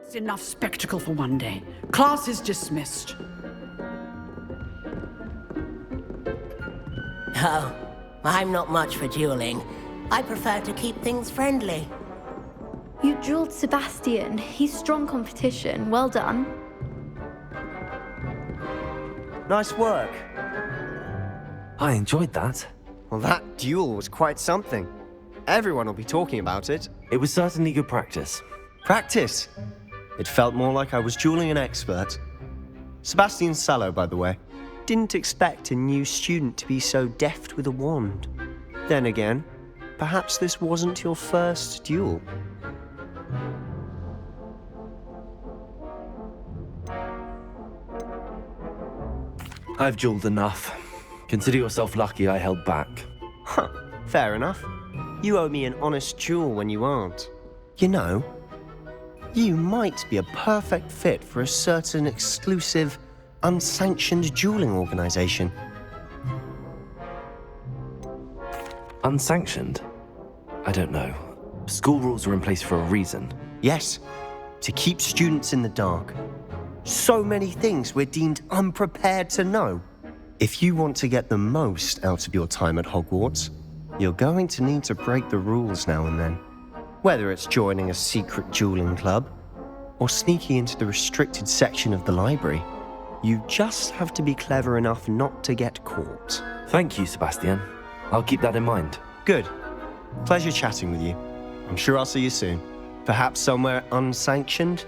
It's enough spectacle for one day. Class is dismissed. Oh, I'm not much for dueling. I prefer to keep things friendly. You dueled Sebastian. He's strong competition. Well done. Nice work. I enjoyed that. Well, that duel was quite something. Everyone will be talking about it. It was certainly good practice. Practice? It felt more like I was dueling an expert. Sebastian Sallow, by the way. Didn't expect a new student to be so deft with a wand. Then again, perhaps this wasn't your first duel. I've dueled enough. Consider yourself lucky I held back. Huh, fair enough. You owe me an honest duel when you aren't. You know, you might be a perfect fit for a certain exclusive, unsanctioned dueling organization. Unsanctioned? I don't know. School rules are in place for a reason. Yes, to keep students in the dark. So many things we're deemed unprepared to know. If you want to get the most out of your time at Hogwarts, you're going to need to break the rules now and then. Whether it's joining a secret dueling club or sneaking into the restricted section of the library, you just have to be clever enough not to get caught. Thank you, Sebastian. I'll keep that in mind. Good. Pleasure chatting with you. I'm sure I'll see you soon. Perhaps somewhere unsanctioned?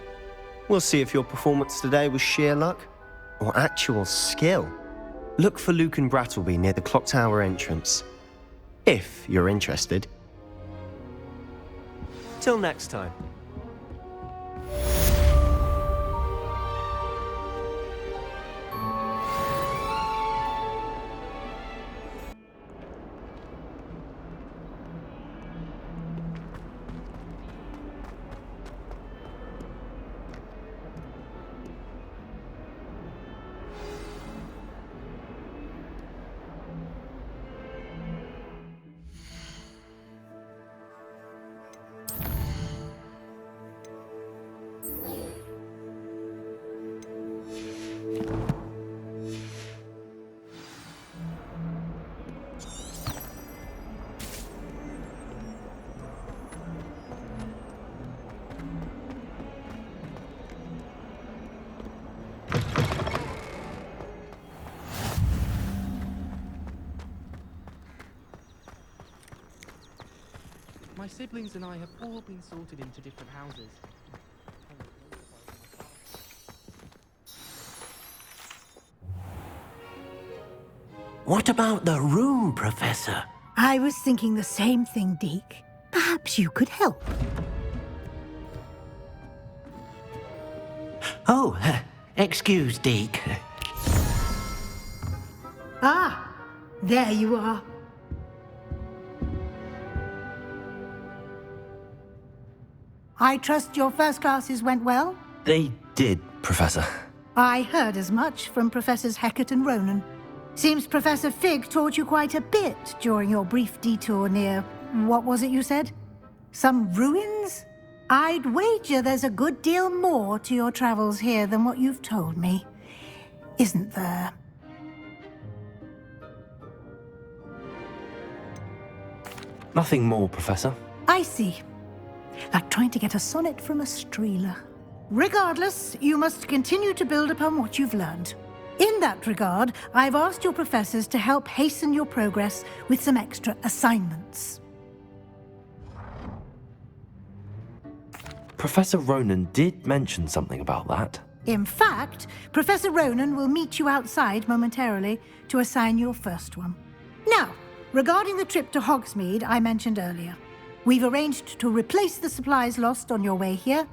We'll see if your performance today was sheer luck or actual skill. Look for Luke and Brattleby near the clock tower entrance, if you're interested. Till next time. My siblings and I have all been sorted into different houses. What about the room, Professor? I was thinking the same thing, Deke. Perhaps you could help. Oh, excuse, Deke. Ah, there you are. I trust your first classes went well? They did, Professor. I heard as much from Professors Hecat and Ronan. Seems Professor Fig taught you quite a bit during your brief detour near... what was it you said? Some ruins? I'd wager there's a good deal more to your travels here than what you've told me. Isn't there? Nothing more, Professor. I see. Like trying to get a sonnet from a streeler. Regardless, you must continue to build upon what you've learned. In that regard, I've asked your professors to help hasten your progress with some extra assignments. Professor Ronan did mention something about that. In fact, Professor Ronan will meet you outside momentarily to assign your first one. Now, regarding the trip to Hogsmeade I mentioned earlier, we've arranged to replace the supplies lost on your way here,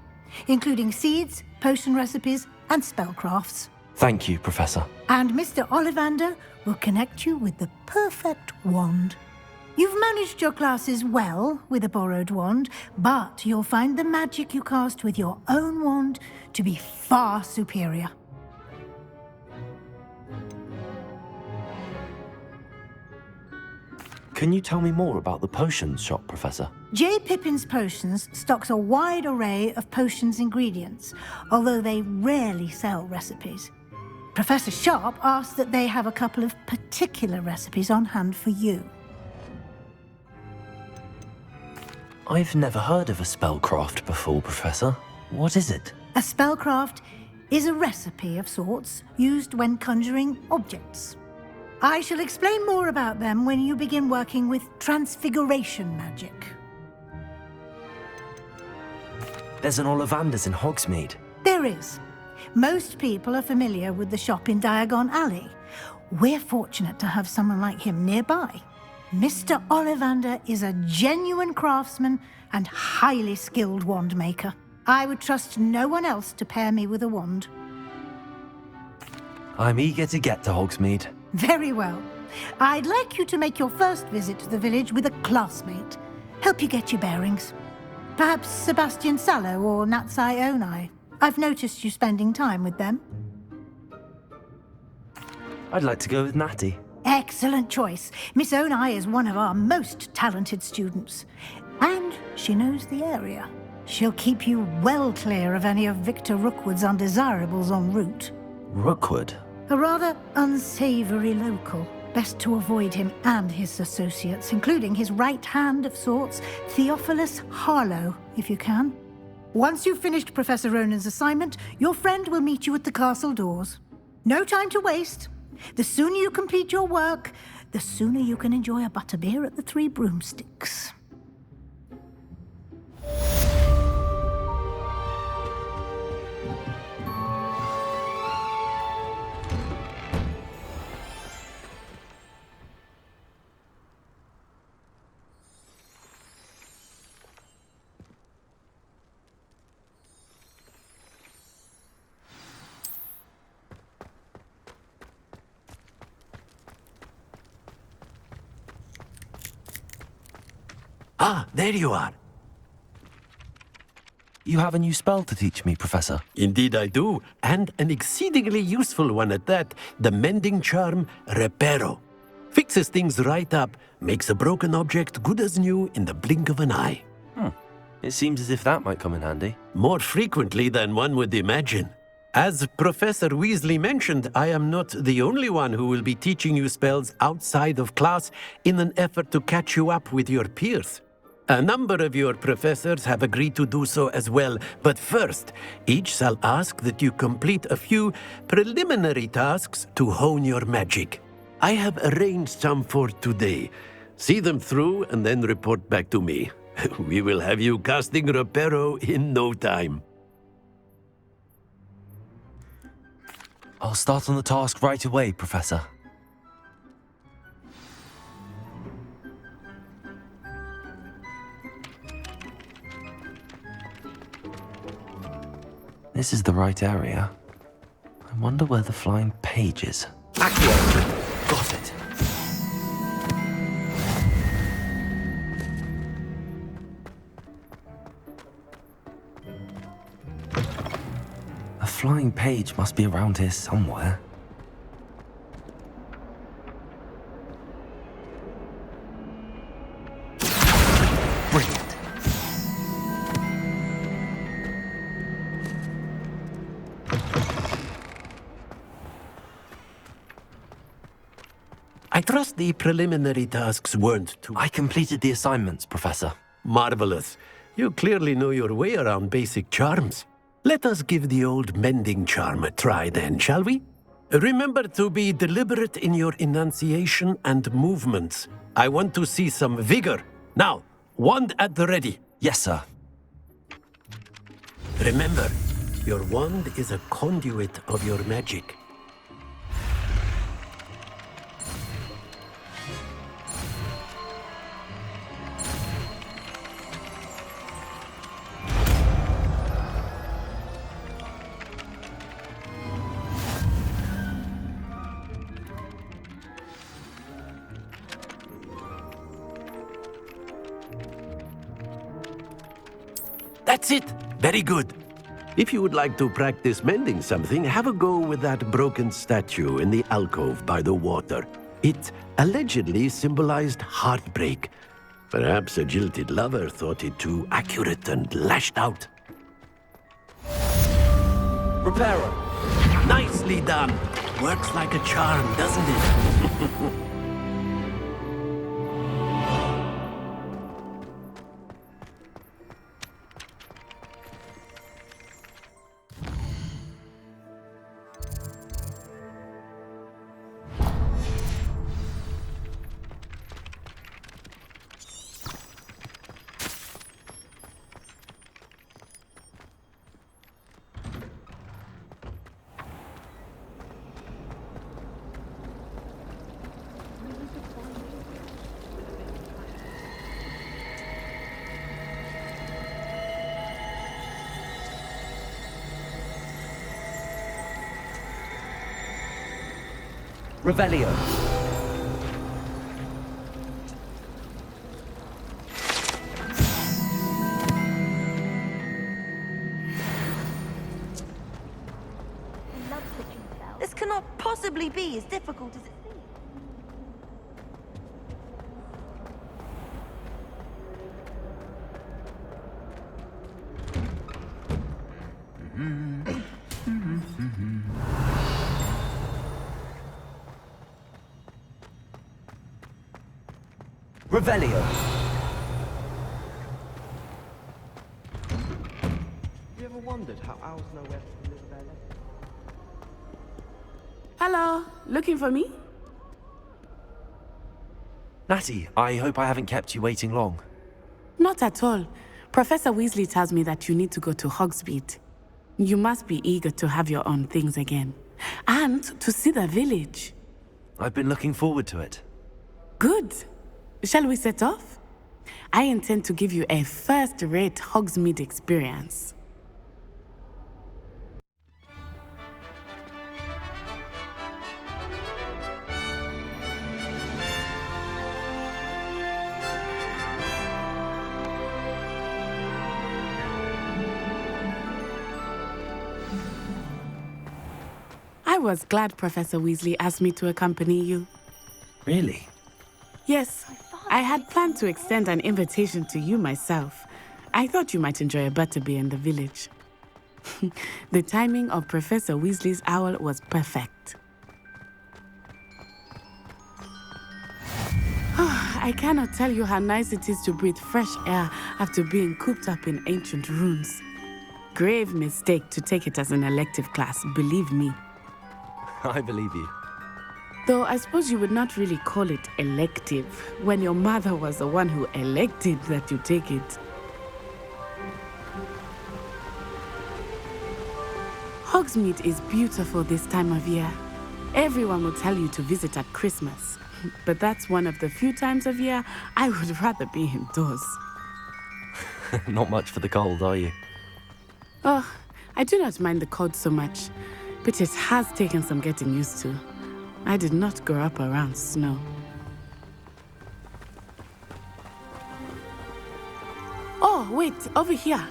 including seeds, potion recipes, and spellcrafts. Thank you, Professor. And Mr. Ollivander will connect you with the perfect wand. You've managed your classes well with a borrowed wand, but you'll find the magic you cast with your own wand to be far superior. Can you tell me more about the potions shop, Professor? J. Pippin's Potions stocks a wide array of potions ingredients, although they rarely sell recipes. Professor Sharp asked that they have a couple of particular recipes on hand for you. I've never heard of a spellcraft before, Professor. What is it? A spellcraft is a recipe of sorts used when conjuring objects. I shall explain more about them when you begin working with transfiguration magic. There's an Ollivander's in Hogsmeade. There is. Most people are familiar with the shop in Diagon Alley. We're fortunate to have someone like him nearby. Mr. Ollivander is a genuine craftsman and highly skilled wand maker. I would trust no one else to pair me with a wand. I'm eager to get to Hogsmeade. Very well. I'd like you to make your first visit to the village with a classmate. Help you get your bearings. Perhaps Sebastian Sallow or Natsai Onai. I've noticed you spending time with them. I'd like to go with Natty. Excellent choice. Miss Onai is one of our most talented students. And she knows the area. She'll keep you well clear of any of Victor Rookwood's undesirables en route. Rookwood? A rather unsavory local. Best to avoid him and his associates, including his right hand of sorts, Theophilus Harlow, if you can. Once you've finished Professor Ronan's assignment, your friend will meet you at the castle doors. No time to waste. The sooner you complete your work, the sooner you can enjoy a butterbeer at the Three Broomsticks. Ah, there you are. You have a new spell to teach me, Professor. Indeed I do, and an exceedingly useful one at that. The mending charm, Reparo. Fixes things right up, makes a broken object good as new in the blink of an eye. It seems as if that might come in handy. More frequently than one would imagine. As Professor Weasley mentioned, I am not the only one who will be teaching you spells outside of class in an effort to catch you up with your peers. A number of your professors have agreed to do so as well, but first, each shall ask that you complete a few preliminary tasks to hone your magic. I have arranged some for today. See them through and then report back to me. We will have you casting Reparo in no time. I'll start on the task right away, Professor. This is the right area. I wonder where the flying page is. Accio! Got it. A flying page must be around here somewhere. Brilliant. I trust the preliminary tasks weren't too... I completed the assignments, Professor. Marvelous. You clearly know your way around basic charms. Let us give the old mending charm a try then, shall we? Remember to be deliberate in your enunciation and movements. I want to see some vigor. Now, wand at the ready. Yes, sir. Remember, your wand is a conduit of your magic. That's it. Very good. If you would like to practice mending something, have a go with that broken statue in the alcove by the water. It allegedly symbolized heartbreak. Perhaps a jilted lover thought it too accurate and lashed out. Reparo! Nicely done. Works like a charm, doesn't it? Revelio. This cannot possibly be as difficult as it seems. Revelio. Have you ever wondered how owls know where to deliver their letters? Hello, looking for me? Natty, I hope I haven't kept you waiting long. Not at all. Professor Weasley tells me that you need to go to Hogsmeade. You must be eager to have your own things again. And to see the village. I've been looking forward to it. Good. Shall we set off? I intend to give you a first-rate Hogsmeade experience. I was glad Professor Weasley asked me to accompany you. Really? Yes, I had planned to extend an invitation to you myself. I thought you might enjoy a butterbeer in the village. The timing of Professor Weasley's owl was perfect. I cannot tell you how nice it is to breathe fresh air after being cooped up in ancient ruins. Grave mistake to take it as an elective class, believe me. I believe you. Though I suppose you would not really call it elective when your mother was the one who elected that you take it. Hogsmeade is beautiful this time of year. Everyone will tell you to visit at Christmas, but that's one of the few times of year I would rather be indoors. Not much for the cold, are you? Oh, I do not mind the cold so much, but it has taken some getting used to. I did not grow up around snow. Oh, wait, over here.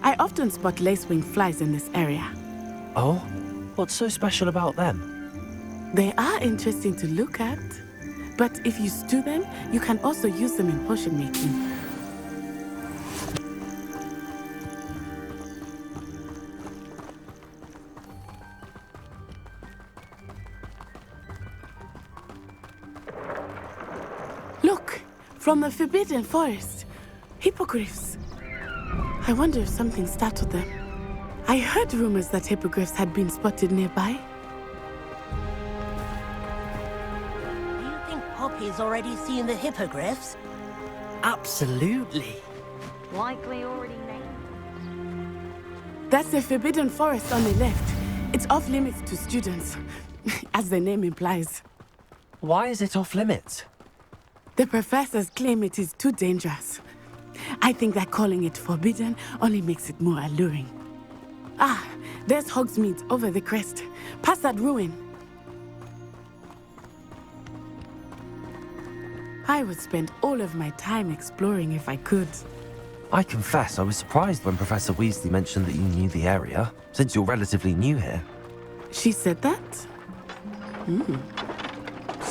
I often spot lacewing flies in this area. Oh? What's so special about them? They are interesting to look at, but if you stew them, you can also use them in potion making. Look, from the Forbidden Forest, hippogriffs. I wonder if something startled them. I heard rumors that hippogriffs had been spotted nearby. Do you think Poppy's already seen the hippogriffs? Absolutely. Likely already named. That's the Forbidden Forest on the left. It's off limits to students, as the name implies. Why is it off limits? The professors claim it is too dangerous. I think that calling it forbidden only makes it more alluring. Ah, there's Hogsmeade over the crest. Past that ruin. I would spend all of my time exploring if I could. I confess I was surprised when Professor Weasley mentioned that you knew the area, since you're relatively new here. She said that?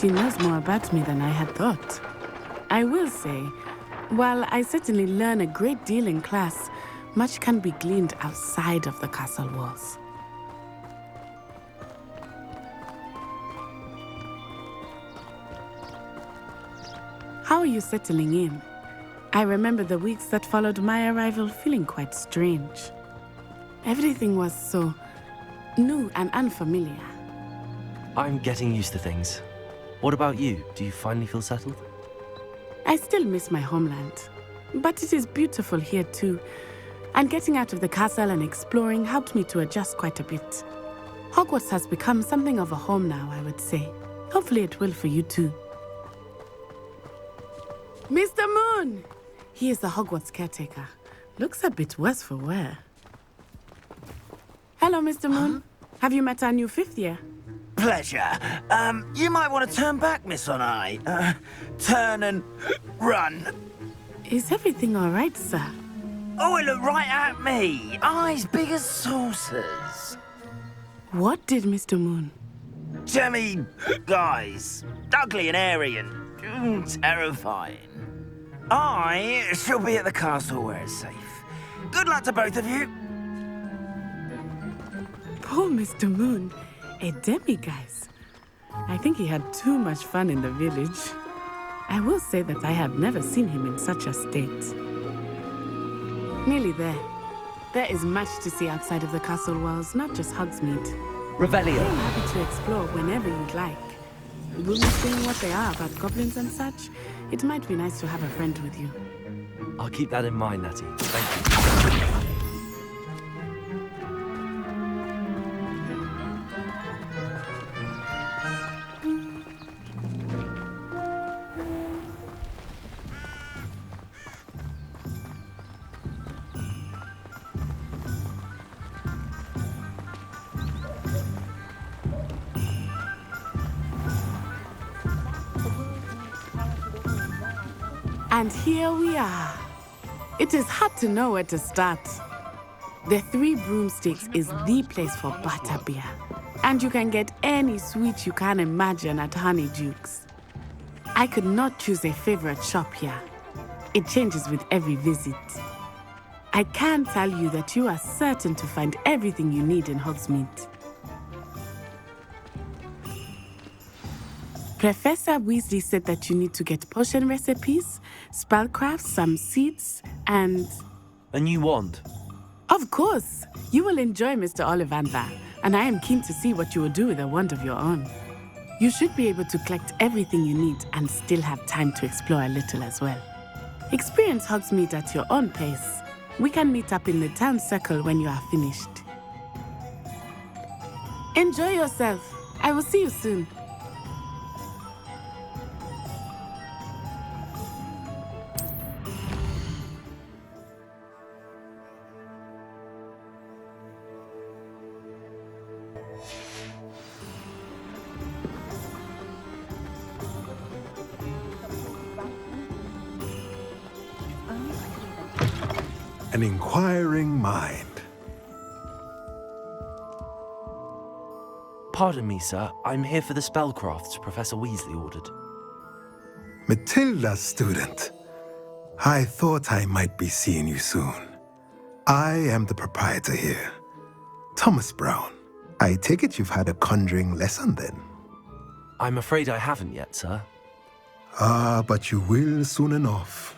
She knows more about me than I had thought. I will say, while I certainly learn a great deal in class, much can be gleaned outside of the castle walls. How are you settling in? I remember the weeks that followed my arrival feeling quite strange. Everything was so new and unfamiliar. I'm getting used to things. What about you? Do you finally feel settled? I still miss my homeland, but it is beautiful here too. And getting out of the castle and exploring helped me to adjust quite a bit. Hogwarts has become something of a home now, I would say. Hopefully it will for you too. Mr. Moon! He is the Hogwarts caretaker. Looks a bit worse for wear. Hello, Mr. Moon. Have you met our new 5th year? Pleasure. You might want to turn back, Miss Onai. Turn and run. Is everything all right, sir? Oh, it looked right at me. Eyes big as saucers. What did Mr. Moon? Jemmy, guys. Ugly and airy and terrifying. I shall be at the castle where it's safe. Good luck to both of you. Poor Mr. Moon. A demiguise. I think he had too much fun in the village. I will say that I have never seen him in such a state. Nearly there. There is much to see outside of the castle walls, not just Hogsmeade. Revelio. I'm happy to explore whenever you'd like. Rumors saying what they are about goblins and such, it might be nice to have a friend with you. I'll keep that in mind, Natty. Thank you. And here we are. It is hard to know where to start. The Three Broomsticks is the place for butterbeer. And you can get any sweet you can imagine at Honeydukes. I could not choose a favorite shop here. It changes with every visit. I can tell you that you are certain to find everything you need in Hogsmeade. Professor Weasley said that you need to get potion recipes, spellcrafts, some seeds, and... A new wand. Of course! You will enjoy Mr. Ollivander, and I am keen to see what you will do with a wand of your own. You should be able to collect everything you need and still have time to explore a little as well. Experience Hogsmeade at your own pace. We can meet up in the town circle when you are finished. Enjoy yourself. I will see you soon. An inquiring mind. Pardon me, sir. I'm here for the spellcrafts Professor Weasley ordered. Matilda, student. I thought I might be seeing you soon. I am the proprietor here, Thomas Brown. I take it you've had a conjuring lesson then? I'm afraid I haven't yet, sir. Ah, but you will soon enough.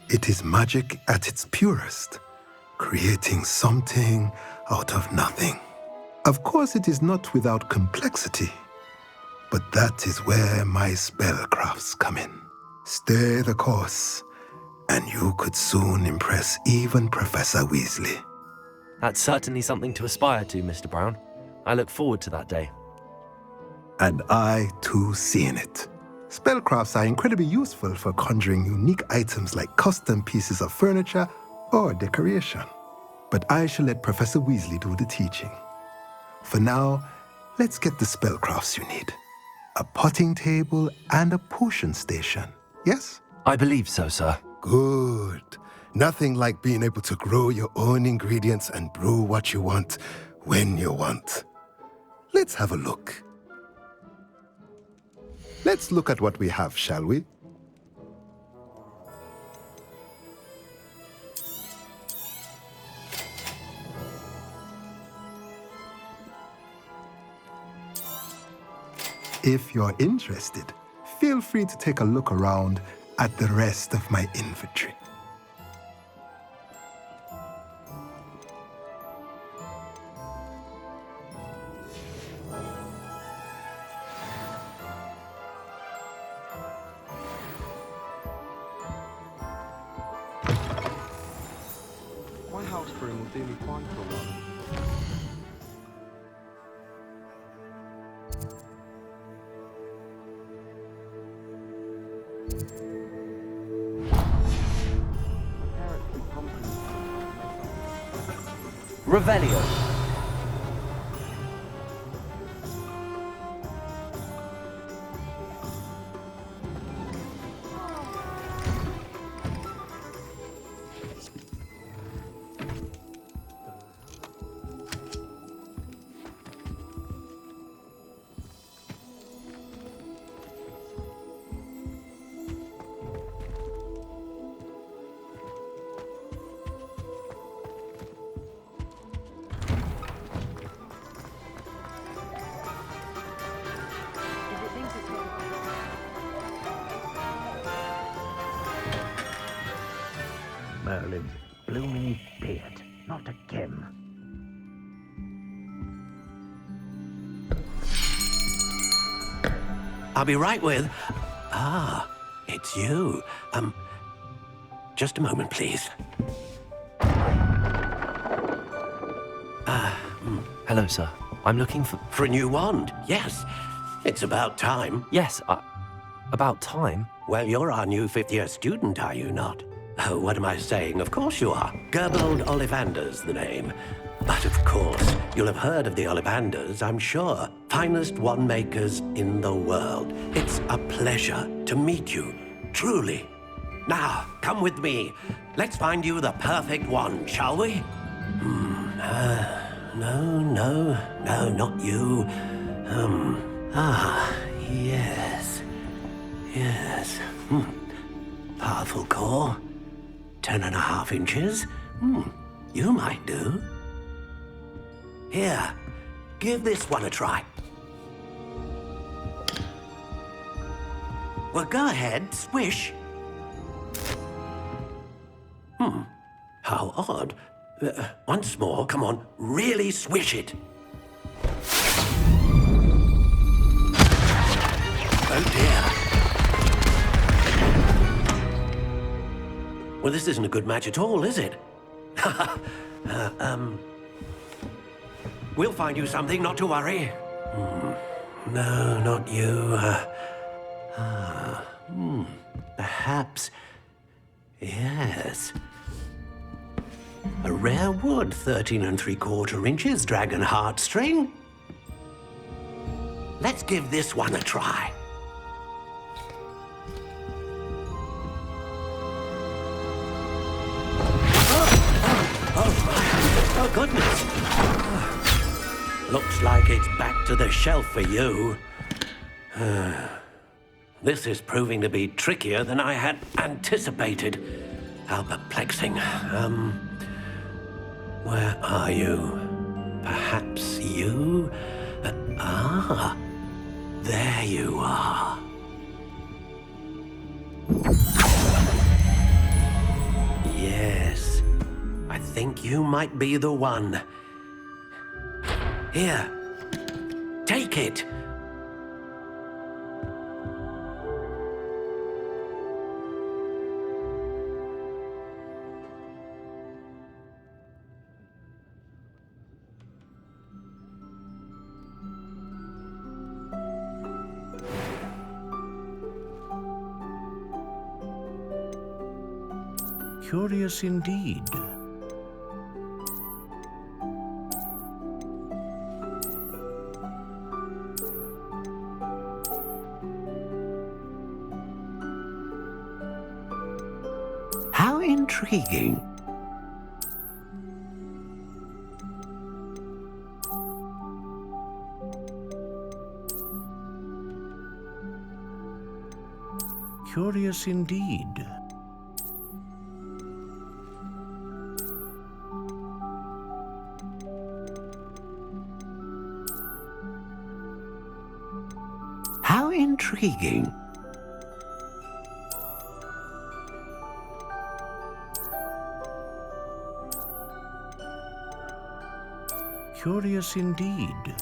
It is magic at its purest, creating something out of nothing. Of course, it is not without complexity, but that is where my spellcrafts come in. Stay the course, and you could soon impress even Professor Weasley. That's certainly something to aspire to, Mr. Brown. I look forward to that day. And I, too, seeing it. Spellcrafts are incredibly useful for conjuring unique items like custom pieces of furniture or decoration. But I shall let Professor Weasley do the teaching. For now, let's get the spellcrafts you need. A potting table and a potion station, yes? I believe so, sir. Good. Nothing like being able to grow your own ingredients and brew what you want when you want. Let's have a look. Let's look at what we have, shall we? If you're interested, feel free to take a look around at the rest of my inventory. My house broom will do me fine for a while. Revelio. Merlin's blooming beard. Not again. I'll be right with... Ah, it's you. Just a moment, please. Hello, sir. I'm looking for... For a new wand, yes. It's about time. Yes, about time? Well, you're our new fifth-year student, are you not? Oh, what am I saying? Of course you are. Gerbold Ollivander's the name. But of course, you'll have heard of the Ollivanders, I'm sure. Finest wand makers in the world. It's a pleasure to meet you, truly. Now, come with me. Let's find you the perfect wand, shall we? No, not you. Yes. Powerful core. 10.5 inches. You might do. Here, give this one a try. Well, go ahead, swish. How odd. Once more, come on, really swish it. Oh dear. Well, this isn't a good match at all, is it? We'll find you something, not to worry. No, not you. Perhaps... Yes. A rare wood, 13 3/4 inches, dragon heartstring. Let's give this one a try. Oh, goodness. Looks like it's back to the shelf for you. This is proving to be trickier than I had anticipated. How perplexing. Where are you? Perhaps you? There you are. Yes. I think you might be the one. Here. Take it. Curious indeed. How intriguing. Curious indeed. How intriguing. Curious indeed.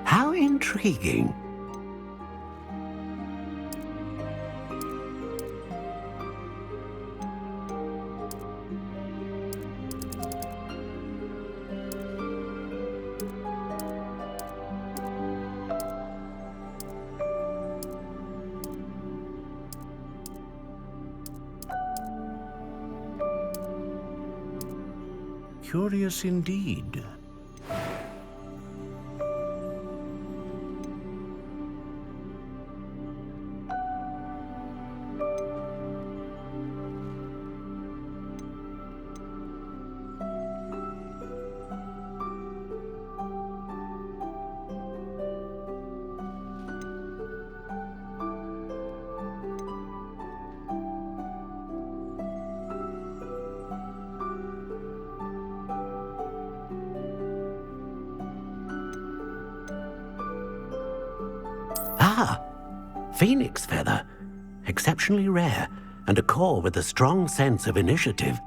How intriguing. Curious indeed. Ah, phoenix feather. Exceptionally rare, and a core with a strong sense of initiative.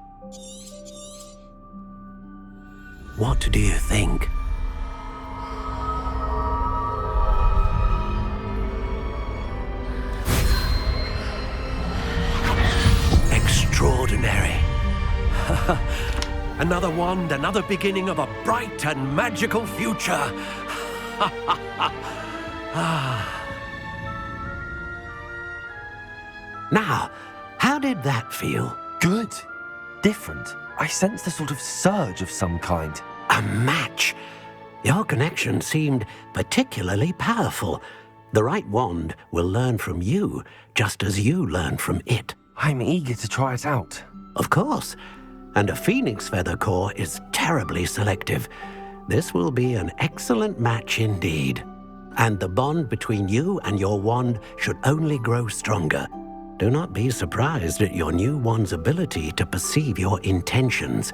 What do you think? Extraordinary. Another wand, another beginning of a bright and magical future. Now, how did that feel? Good. Different. I sensed a sort of surge of some kind. A match. Your connection seemed particularly powerful. The right wand will learn from you, just as you learn from it. I'm eager to try it out. Of course. And a phoenix feather core is terribly selective. This will be an excellent match indeed. And the bond between you and your wand should only grow stronger. Do not be surprised at your new wand's ability to perceive your intentions,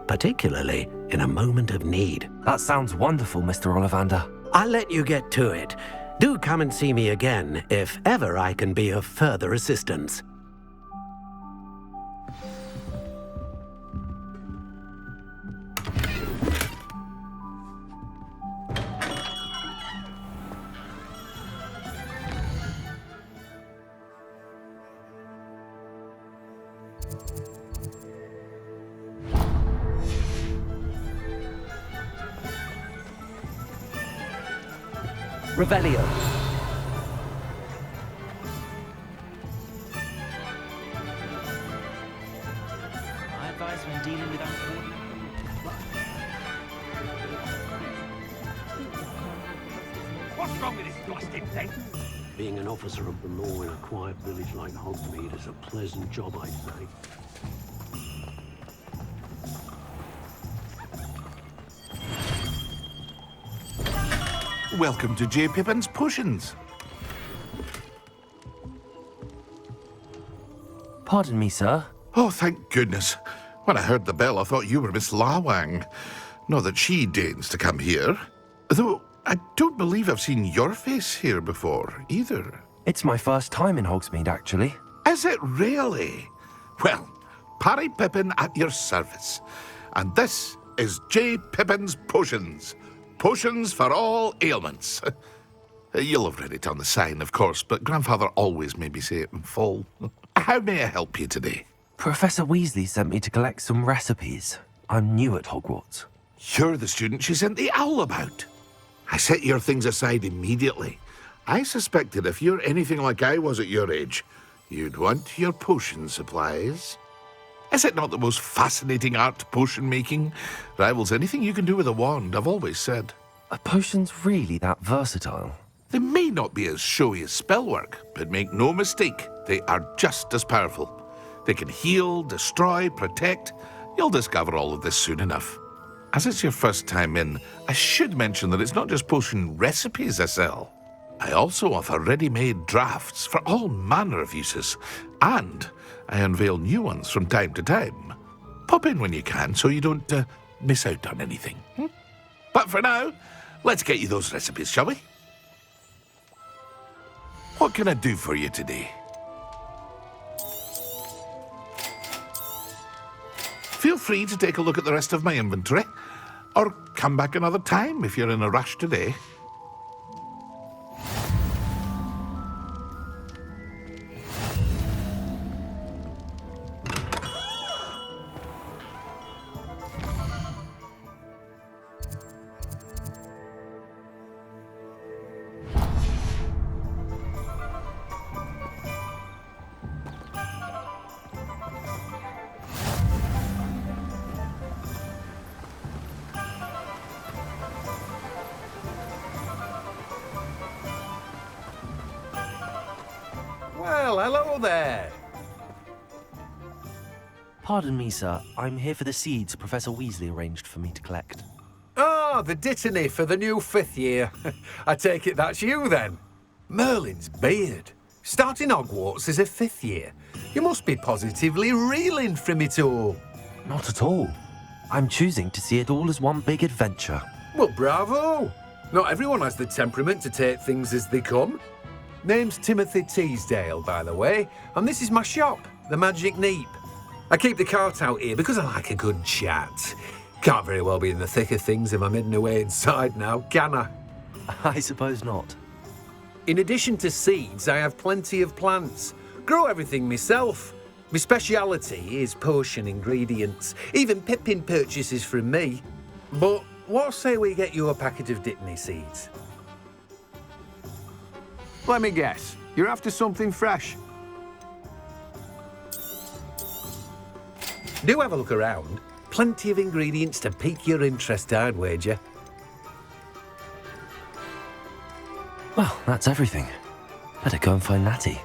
particularly in a moment of need. That sounds wonderful, Mr. Ollivander. I'll let you get to it. Do come and see me again if ever I can be of further assistance. Revelio. I advise when dealing with What's wrong with this blasted thing? Being an officer of the law in a quiet village like Hogsmeade is a pleasant job, I'd say. Welcome to J. Pippin's Potions. Pardon me, sir. Oh, thank goodness. When I heard the bell, I thought you were Miss Lawang. Not that she deigns to come here. Though, I don't believe I've seen your face here before, either. It's my first time in Hogsmeade, actually. Is it really? Well, Parry Pippin at your service. And this is J. Pippin's Potions. Potions for all ailments. Now, how did that feel? Good. Different. I sensed a sort of surge of some kind. A match. Your connection seemed particularly powerful. The right wand will learn from you, just as you learn from it. You'll have read it on the sign, of course, but Grandfather always made me say it in full. How may I help you today? Professor Weasley sent me to collect some recipes. I'm new at Hogwarts. You're the student she sent the owl about. I set your things aside immediately. I suspected if you're anything like I was at your age, you'd want your potion supplies. Is it not the most fascinating art, potion making? Rivals anything you can do with a wand, I've always said. Are potions really that versatile? They may not be as showy as spellwork, but make no mistake, they are just as powerful. They can heal, destroy, protect. You'll discover all of this soon enough. As it's your first time in, I should mention that it's not just potion recipes I sell. I also offer ready-made drafts for all manner of uses, and I unveil new ones from time to time. Pop in when you can so you don't miss out on anything. But for now, let's get you those recipes, shall we? What can I do for you today? Feel free to take a look at the rest of my inventory, or come back another time if you're in a rush today. Well, hello there. Pardon me, sir. I'm here for the seeds Professor Weasley arranged for me to collect. Ah, the dittany for the new 5th year. I take it that's you, then. Merlin's beard. Starting Hogwarts as a 5th year. You must be positively reeling from it all. Not at all. I'm choosing to see it all as one big adventure. Well, bravo. Not everyone has the temperament to take things as they come. Name's Timothy Teasdale, by the way, and this is my shop, the Magic Neep. I keep the cart out here because I like a good chat. Can't very well be in the thick of things if I'm hidden away inside now, can I? I suppose not. In addition to seeds, I have plenty of plants. Grow everything myself. My speciality is potion ingredients. Even Pippin purchases from me. But what say we get you a packet of Dittany seeds? Let me guess. You're after something fresh. Do have a look around. Plenty of ingredients to pique your interest, I'd wager. Well, that's everything. Better go and find Natty.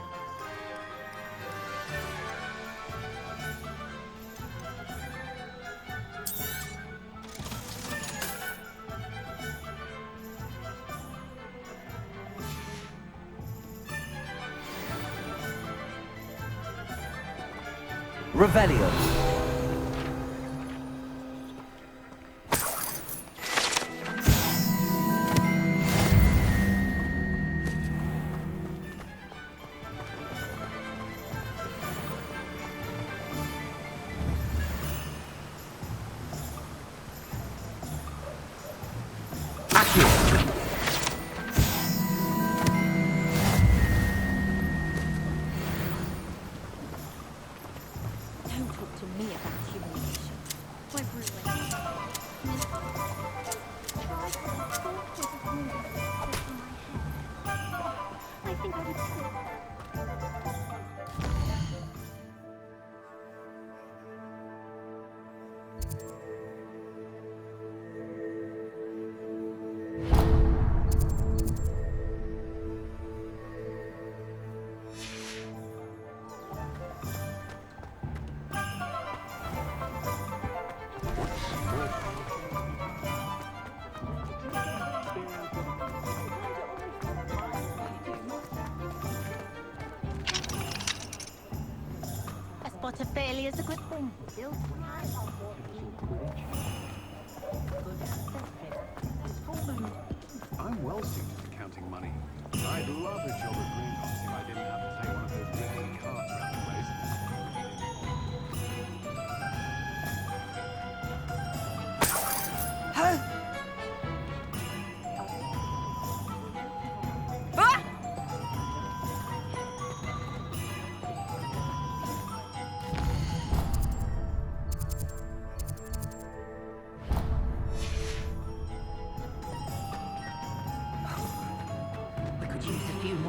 Revelio. Spot of failure is a good thing. I'm well suited to counting money. I'd love a job at Greenhouse if I didn't have to take one of those rickety carts around the place.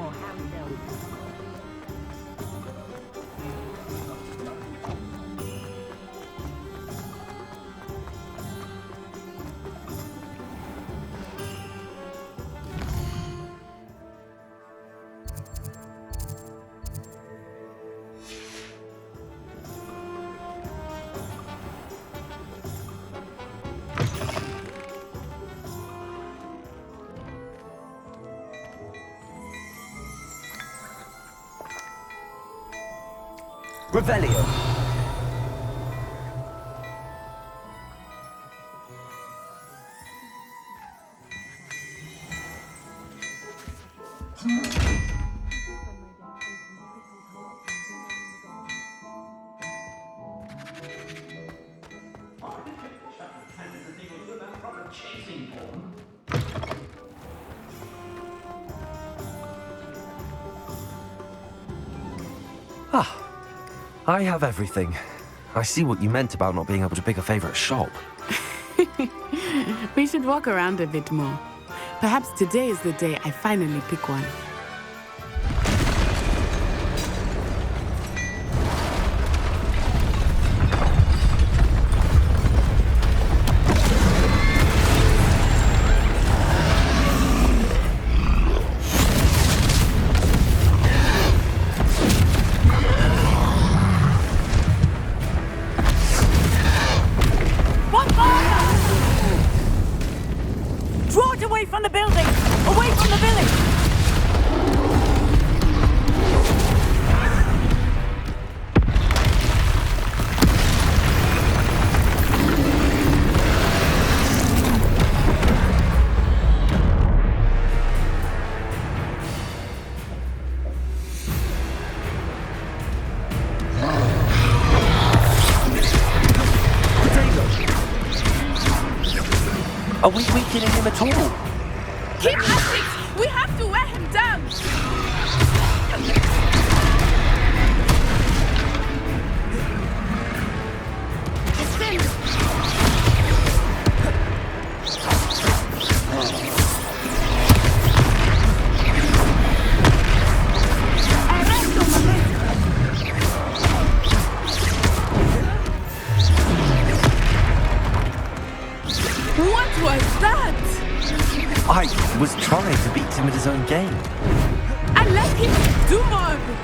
more handheld. Revelio. Ah. I have everything. I see what you meant about not being able to pick a favorite shop. We should walk around a bit more. Perhaps today is the day I finally pick one. Draw it away from the building! Away from the village! Are we weakening him at all? Keep at it! We have to wear him down! What was that? I was trying to beat him at his own game. And let him do more of it!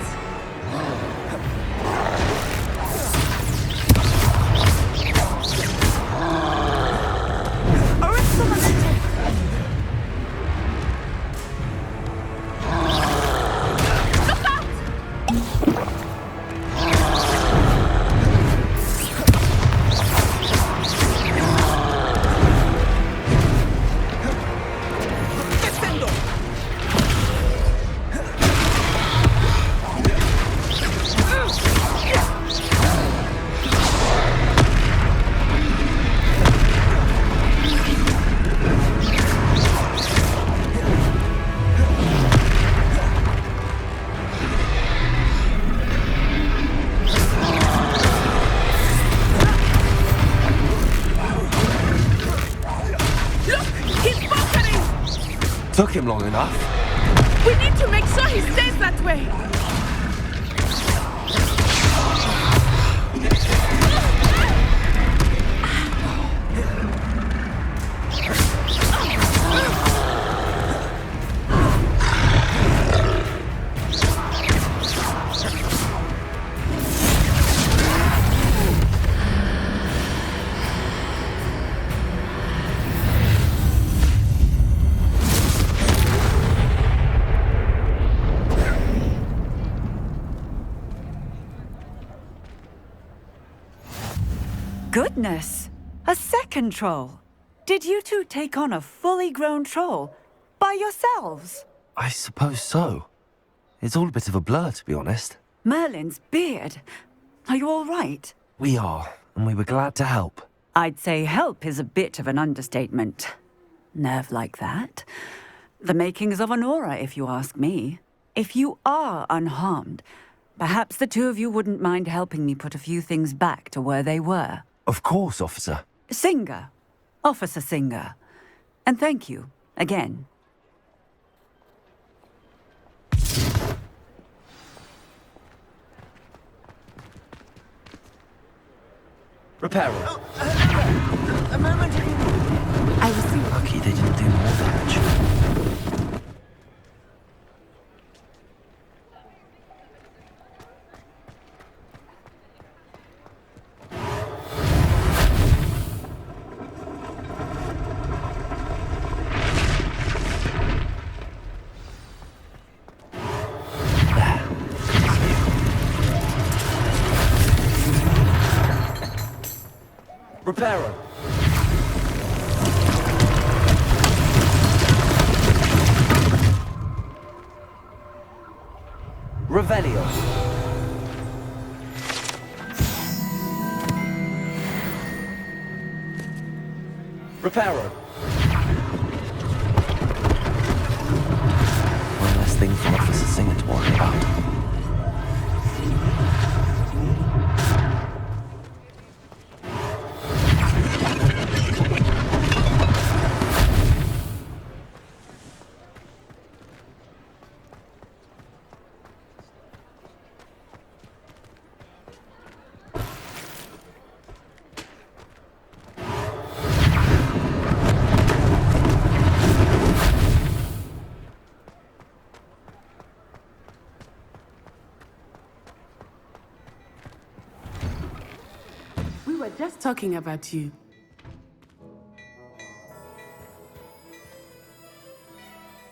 Took him long enough. We need to make sure he stays that way. Goodness! A second troll! Did you two take on a fully grown troll? By yourselves? I suppose so. It's all a bit of a blur, to be honest. Merlin's beard. Are you all right? We are, and we were glad to help. I'd say help is a bit of an understatement. Nerve like that. The makings of an aura, if you ask me. If you are unharmed, perhaps the two of you wouldn't mind helping me put a few things back to where they were. Of course, officer. Singer. Officer Singer. And thank you, again. Reparo. A moment. I will see. Lucky they didn't do more damage. Reparo. Revelio. Reparo. One less thing for Officer Singer to worry about. We were just talking about you.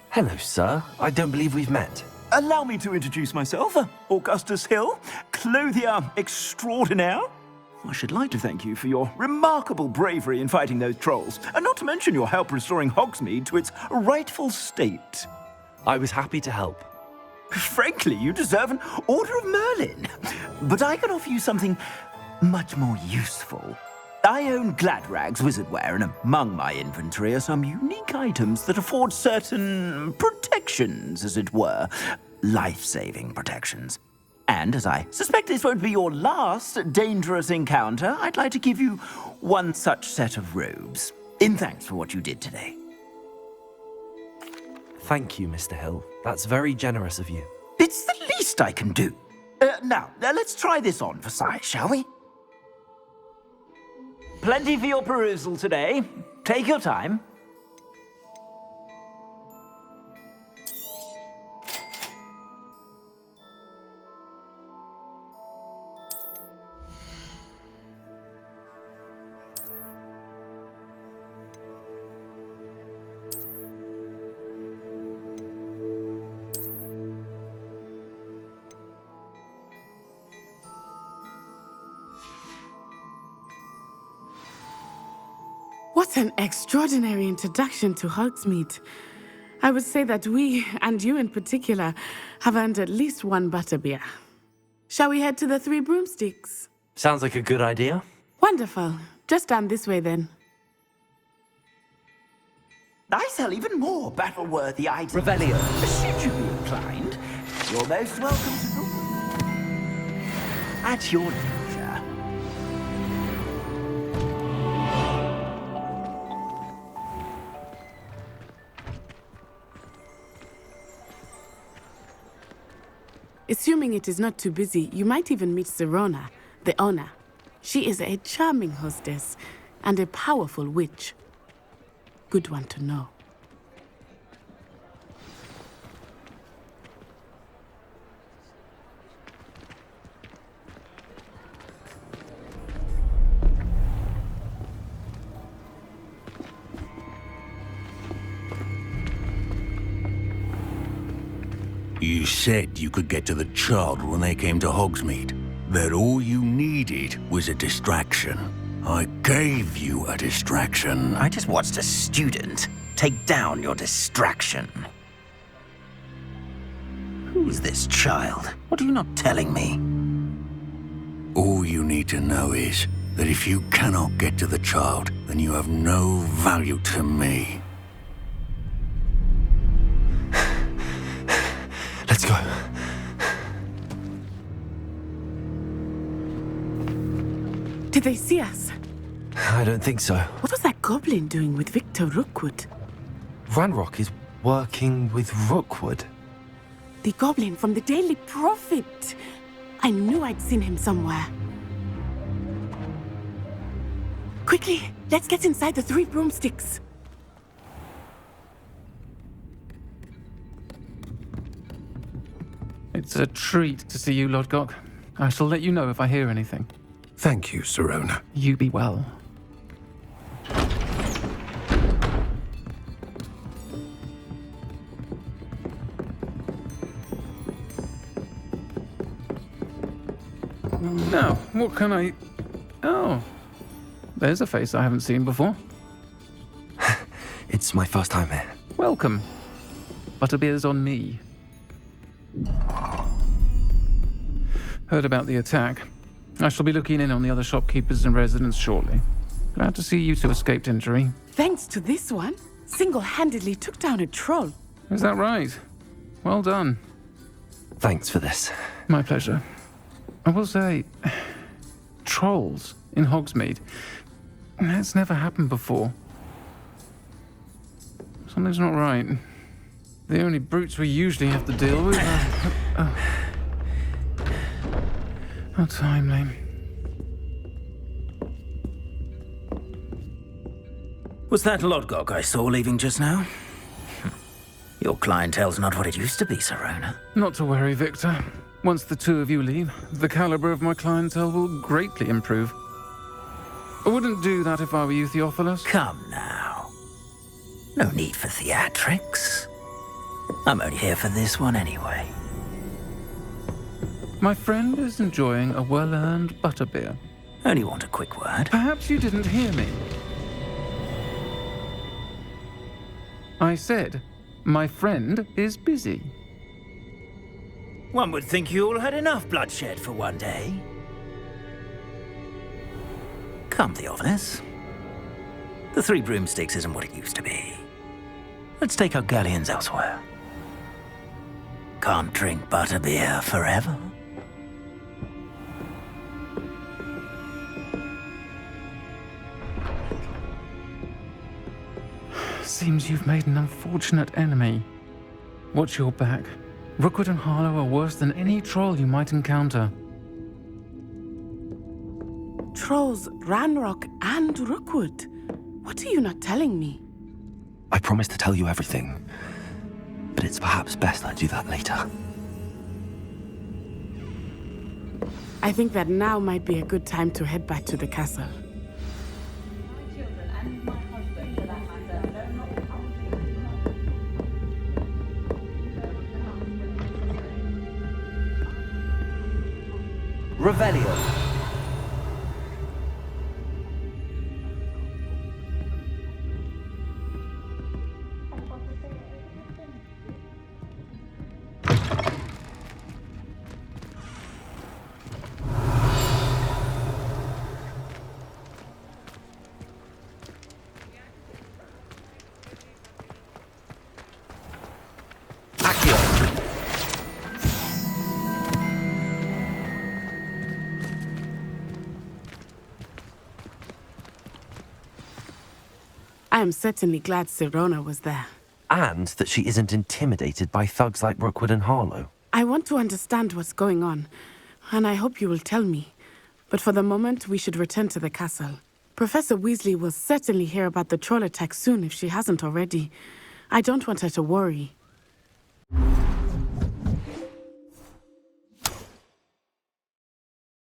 Hello, sir. I don't believe we've met. Allow me to introduce myself, Augustus Hill, clothier extraordinaire. I should like to thank you for your remarkable bravery in fighting those trolls, and not to mention your help restoring Hogsmeade to its rightful state. I was happy to help. Frankly, you deserve an Order of Merlin. But I can offer you something much more useful. I own Gladrag's wizardware, and among my inventory are some unique items that afford certain protections, as it were. Life-saving protections. And as I suspect this won't be your last dangerous encounter, I'd like to give you one such set of robes, in thanks for what you did today. Thank you, Mr. Hill. That's very generous of you. It's the least I can do. Now, let's try this on for size, shall we? Plenty for your perusal today. Take your time. What an extraordinary introduction to Hogsmeade. I would say that we, and you in particular, have earned at least one butterbeer. Shall we head to the Three Broomsticks? Sounds like a good idea. Wonderful. Just down this way then. I sell even more battle-worthy items. Revelio. Should you be inclined, you're most welcome to go. At your leisure. Assuming it is not too busy, you might even meet Serona, the owner. She is a charming hostess and a powerful witch. Good one to know. You said you could get to the child when they came to Hogsmeade. That all you needed was a distraction. I gave you a distraction. I just watched a student take down your distraction. Who's this child? What are you not telling me? All you need to know is that if you cannot get to the child, then you have no value to me. Let's go. Did they see us? I don't think so. What was that goblin doing with Victor Rookwood? Ranrock is working with Rookwood. The goblin from the Daily Prophet. I knew I'd seen him somewhere. Quickly, let's get inside the 3 broomsticks. It's a treat to see you, Lodgok. I shall let you know if I hear anything. Thank you, Sirona. You be well. Now, what can I... Oh, there's a face I haven't seen before. It's my first time here. Welcome. Butterbeer's on me. Heard about the attack. I shall be looking in on the other shopkeepers and residents shortly. Glad to see you two escaped injury. Thanks to this one, single-handedly took down a troll. Is that right? Well done. Thanks for this. My pleasure. I will say, trolls in Hogsmeade. That's never happened before. Something's not right. The only brutes we usually have to deal with are... How timely. Was that Lodgok I saw leaving just now? Your clientele's not what it used to be, Sirona. Not to worry, Victor. Once the two of you leave, the caliber of my clientele will greatly improve. I wouldn't do that if I were you, Theophilus. Come now. No need for theatrics. I'm only here for this one anyway. My friend is enjoying a well-earned butterbeer. Only want a quick word. Perhaps you didn't hear me. I said, my friend is busy. One would think you all had enough bloodshed for one day. Come, Theophilus. The 3 broomsticks isn't what it used to be. Let's take our galleons elsewhere. Can't drink butterbeer forever. Seems you've made an unfortunate enemy. Watch your back. Rookwood and Harlow are worse than any troll you might encounter. Trolls, Ranrock, and Rookwood. What are you not telling me? I promised to tell you everything, but it's perhaps best I do that later. I think that now might be a good time to head back to the castle. Revelio. I am certainly glad Sirona was there. And that she isn't intimidated by thugs like Rookwood and Harlow. I want to understand what's going on, and I hope you will tell me. But for the moment, we should return to the castle. Professor Weasley will certainly hear about the troll attack soon if she hasn't already. I don't want her to worry.